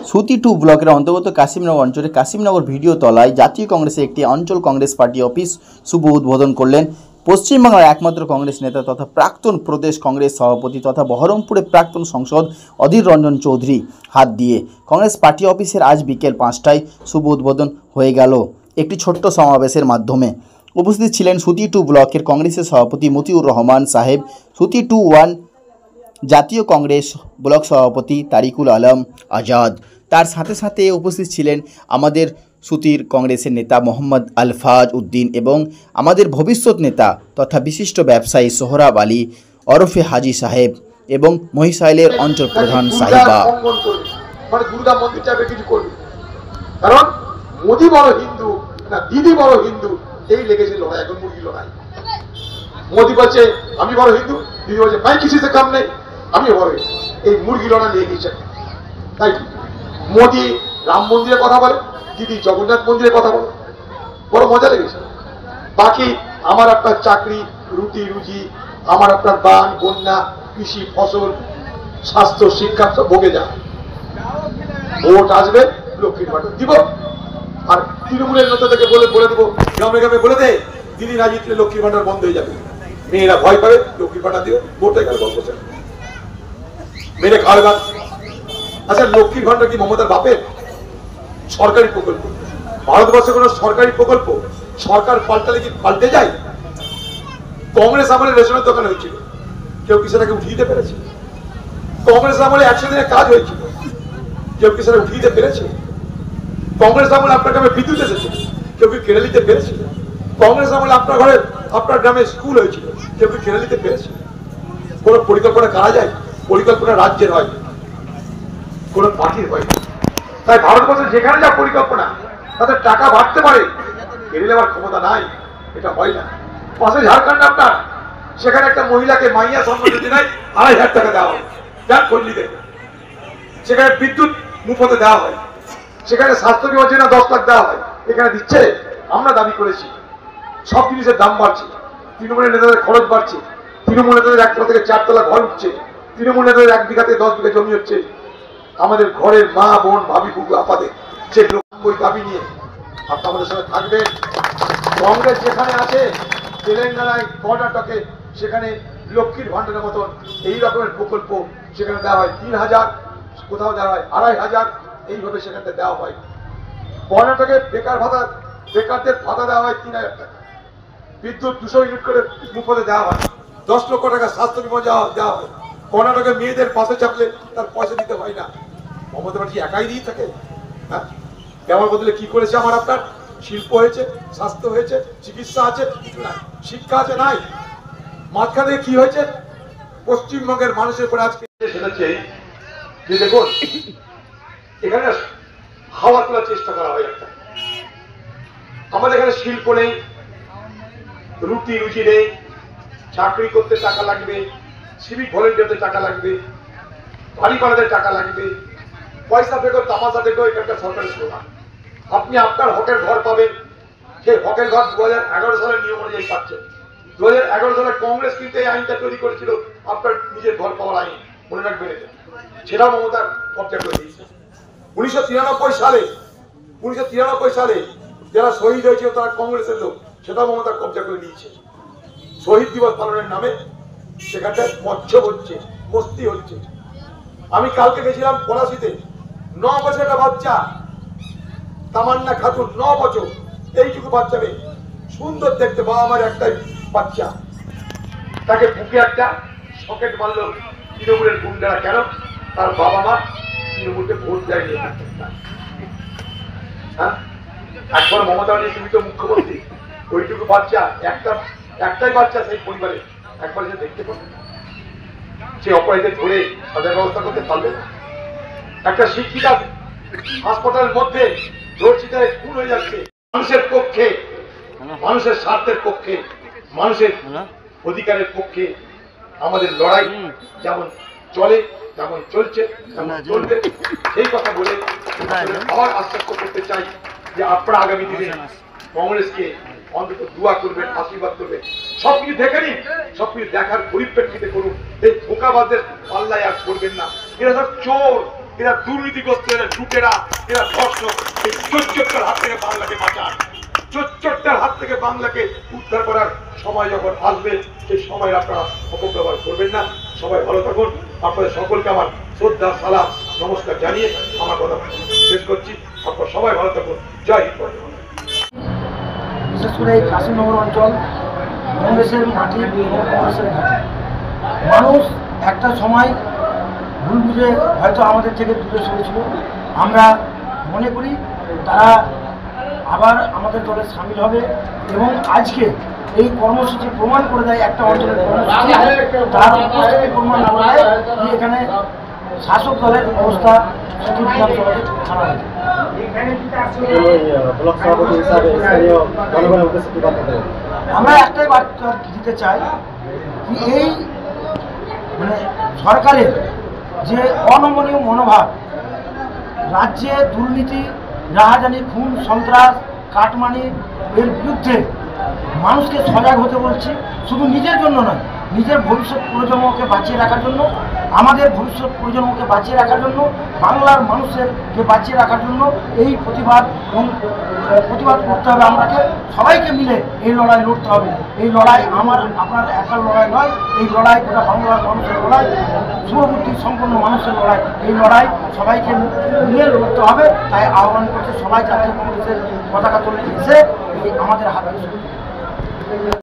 সুতি 2 ব্লকের অন্তর্গত কাশিমনগর অঞ্চলে কাশিমনগর ভিডিও তলায় জাতীয় কংগ্রেসের একটি অঞ্চল কংগ্রেস পার্টি অফিস শুভ উদ্বোধন করলেন পশ্চিমবাংলার একমাত্র কংগ্রেস নেতা তথা প্রাক্তন প্রদেশ কংগ্রেস সভাপতি তথা বহরমপুরের প্রাক্তন সাংসদ অধীর রঞ্জন চৌধুরী হাত দিয়ে। কংগ্রেস পার্টি অফিসের আজ বিকেল 5টায় শুভ উদ্বোধন হয়ে গেল একটি ছোট্ট সমাবেশের মাধ্যমে। উপস্থিত ছিলেন সুতি 2 ব্লকের কংগ্রেসের সভাপতি মতিউর রহমান সাহেব, সুতি 2-1 জাতীয় কংগ্রেস ব্লক সভাপতি তারিকুল আলম আজাদ। তার সাথে সাথে উপস্থিত ছিলেন আমাদের সুতির কংগ্রেসের নেতা মোহাম্মদ আলফাজ উদ্দিন এবং আমাদের ভবিষ্যৎ নেতা তথা বিশিষ্ট ব্যবসায়ী সোহরাব আলী ওরফে হাজি সাহেব এবং মহিষাইলের অঞ্চল প্রধান সাহিবা। কারণ মোদি বড় হিন্দু না দিদি বড় হিন্দু, এই লেগেছে লড়াই, এখন মুরগি লড়াই। মোদি বলছে আমি বড় হিন্দু, দিদি বলছে ভাই কিছু সে কম নেই, আমি বড় হিন্দু, এই মুরগি লড়াই লেগে গেছে। তাই মোদি রাম মন্দিরের কথা বলে, দিদি জগন্নাথ মন্দিরের কথা বলে, বড় মজা লেগেছে। বাকি আমার আপনার চাকরি, রুটি রুজি, আমার আপনার বান বন্যা, কৃষি ফসল, স্বাস্থ্য, শিক্ষা সব ভোগে যায়। ভোট আসবে, লক্ষ্মীর ভান্ডার দিব। আর তৃণমূলের নেতাদেরকে বলে দেবো, গ্রামে গ্রামে বলে দে দিদি না জিতলে লক্ষ্মীর ভান্ডার বন্ধ হয়ে যাবে। মেয়েরা ভয় পাবে, লক্ষ্মীর ভান্ডার দিও, ভোটে গেলে গল্প শেষ, মেরে খাওয়ার গান। আচ্ছা, লক্ষ্মীর ভান্ডার কি মমতার বাপের? সরকারি প্রকল্প। ভারতবর্ষে কোন সরকারি প্রকল্প সরকার পাল্টালে কি পাল্টে যায়? কংগ্রেস আমলে রেশনের দোকান হয়েছিল, কেউ কি সেটাকে উঠিয়ে দিতে পেরেছে? কংগ্রেস আমলে 100 দিনের কাজ হয়েছিল, কেউ কি সেটা উঠিয়ে দিতে পেরেছে? কংগ্রেস আমলে আপনার গ্রামে বিদ্যুৎ এসেছে, কেউ কি কেড়ে নিতে পেরেছে? কংগ্রেস আমলে আপনার ঘরে আপনার গ্রামে স্কুল হয়েছিল, কেউ কি কেড়ে নিতে পেরেছে? কোন পরিকল্পনা করা যায়? পরিকল্পনা রাজ্যের হয়, কোন পার্টির হয়। তাই ভারতবর্ষে যেখানে যা পরিকল্পনা, তাদের টাকা বাড়তে পারে, কেড়ে নেওয়ার ক্ষমতা নাই, এটা হয় না। পাশে ঝাড়খণ্ড আপনার, সেখানে একটা মহিলাকে মাইয়া সম্মান যোজনায় 2,500 টাকা দেওয়া হয়, যার কর্মী দেবে। সেখানে বিদ্যুৎ মুফতে দেওয়া হয়, সেখানে স্বাস্থ্য বীমা যোজনা 10 লাখ দেওয়া হয়, এখানে দিচ্ছে। আমরা দাবি করেছি, সব জিনিসের দাম বাড়ছে, তৃণমূলের নেতাদের খরচ বাড়ছে, তৃণমূল নেতাদের 1 তলা থেকে 4 তলা ঘর উঠছে, তৃণমূল নেতাদের 1 বিঘাতে 10 বিঘা জমি হচ্ছে। আমাদের ঘরের মা বোন ভাবি বুবু আপাদের সেগুলো ওই দাবি নিয়ে আপনার আমাদের সঙ্গে থাকবেন। কংগ্রেস যেখানে আছে, তেলেঙ্গানায়, কর্ণাটকে, সেখানে লক্ষ্মীর ভান্ডারের মতন এই রকমের প্রকল্প সেখানে দেওয়া হয়। 3,000, কোথাও দেওয়া হয় 2,500, এইভাবে সেখানে দেওয়া হয়। কর্ণাটকে বেকার ভাতা, বেকারদের ভাতা দেওয়া হয় 3,000 টাকা, বিদ্যুৎ 200 ইউনিট করে মুফতে দেওয়া হয়, 10 লক্ষ টাকা স্বাস্থ্য বীমা দেওয়া হয়। কর্ণাটকে মেয়েদের পাশে চাপলে তার পয়সা দিতে হয় না। মমতা ব্যানার্জি একাই দিয়ে থাকে? হ্যাঁ, দেওয়ার বদলে কি করেছে? আমার আপনার শিল্প হয়েছে, স্বাস্থ্য হয়েছে, চিকিৎসা আছে, কিছু নাই, শিক্ষা আছে, নাই। মাঝখানে কি হয়েছে? পশ্চিমবঙ্গের মানুষের উপরে আজকে সেটাচ্ছে যে দেখুন, এখানে হাওয়া তোলার চেষ্টা করা হয় একটা। আমাদের এখানে শিল্প নেই, রুটি রুজি নেই, চাকরি করতে টাকা লাগবে, সিভিক ভলেন্টিয়ারতে টাকা লাগবে, বাড়ি বাড়াতে টাকা লাগবে, পয়সা দেখো তামাশা দেখো, এখানকার সরকারের স্লোগান। আপনি আপনার হকের ঘর পাবেন, সেই হকের ঘর 2011 সালের নিয়ম অনুযায়ী পাচ্ছেন। 2011 সালে কংগ্রেস কিন্তু এই আইনটা তৈরি করেছিল, আপনার নিজের ঘর পাওয়ার আইন, মনে রাখবেন এটা। সেটাও মমতার কবজা করে দিয়েছে। 1993 সালে যারা শহীদ হয়েছিল তারা কংগ্রেসের লোক, সেটাও মমতার কবজা করে নিয়েছে। শহীদ দিবস পালনের নামে সেখানটায় মৎস্য হচ্ছে, মস্তি হচ্ছে। আমি কালকে গেছিলাম পলাশিতে, 9 বছর একটা বাচ্চা, তামান্না খাতুন, 9 বছর, এইটুকু বাচ্চা মেয়ে, সুন্দর দেখতে, বাবা আমার একটাই বাচ্চা, তাকে বুকে একটা সকেট মারলো তৃণমূলের গুন্ডারা। কেন? তার বাবা মা তৃণমূলকে ভোট দেয়নি। হ্যাঁ, একবার মমতা ব্যানার্জি তুমি তো মুখ্যমন্ত্রী, ওইটুকু বাচ্চা, একটাই বাচ্চা সেই পরিবারে, একবার সে দেখতে পাবে, সে অপরাধীদের ধরে তাদের ব্যবস্থা করতে পারবে না। একটা শিক্ষিতা হাসপাতালের মধ্যে ধর্ষিতায় খুন হয়ে যাচ্ছে। মানুষের পক্ষে, মানুষের স্বার্থের পক্ষে, মানুষের অধিকারের পক্ষে আমাদের লড়াই যেমন চলে, যেমন চলছে, যেমন চলবে, সেই কথা বলে আবার আশ্বস্ত করতে চাই যে আপনারা আগামী দিনে কংগ্রেসকে অন্তত দোয়া করবেন, আশীর্বাদ করবেন। সবকিছু দেখে নিন, সবকিছু দেখার পরিপ্রেক্ষিতে করুন। এই ধোঁকাবাজদের পাল্লায় আর করবেন না। এরা সব চোর, এরা দুর্নীতিগ্রস্ত, এরা লুটেরা, এরা ধর্ষক। এই চোরটার হাত থেকে বাংলাকে বাঁচান, চোরটার হাত থেকে বাংলাকে উদ্ধার করার সময় যখন আসবে সেই সময় আপনারা অপব্যবহার করবেন না। সবাই ভালো থাকুন। আপনাদের সকলকে আমার শ্রদ্ধা, সালাম, নমস্কার জানিয়ে আমার কথা শেষ করছি। আপনারা সবাই ভালো থাকুন। জয় হিন্দ। বিশেষ করে এই কাশিমনগর অঞ্চল কংগ্রেসের মাটি এবং কংগ্রেসের ঘাটি। মানুষ একটা সময় ভুল বুঝে হয়তো আমাদের থেকে দূরে সরেছিল। আমরা মনে করি তারা আবার আমাদের দলে সামিল হবে এবং আজকে এই কর্মসূচি প্রমাণ করে দেয়, একটা অঞ্চলের কর্মসূচি তার উপস্থিতি প্রমাণ না করে এখানে শাসক দলের অবস্থা সঠিক বিধানসভাতে খারাপ হয়েছে। আমরা একটাই বার্তা দিতে চাই কি এই সরকারের যে অনমনীয় মনোভাব, রাজ্যে দুর্নীতি, রাহাজানি, খুন, সন্ত্রাস, কাটমানি এর বিরুদ্ধে মানুষকে সজাগ হতে বলছি। শুধু নিজের জন্য নয়, নিজের ভবিষ্যৎ প্রজন্মকে বাঁচিয়ে রাখার জন্য, আমাদের ভবিষ্যৎ প্রজন্মকে বাঁচিয়ে রাখার জন্য, বাংলার মানুষেরকে বাঁচিয়ে রাখার জন্য এই প্রতিবাদ করতে হবে। আমাকে সবাইকে মিলে এই লড়াই লড়তে হবে। এই লড়াই আপনার একার লড়াই নয়, এই লড়াই গোটা বাংলার মানুষের লড়াই, শুভবুদ্ধি সম্পন্ন মানুষের লড়াই। এই লড়াই সবাইকে মিলে লড়তে হবে। তাই আহ্বান করছে সবাই জাতীয় কংগ্রেসের পতাকা তুলে এসে আমাদের হাত দিয়ে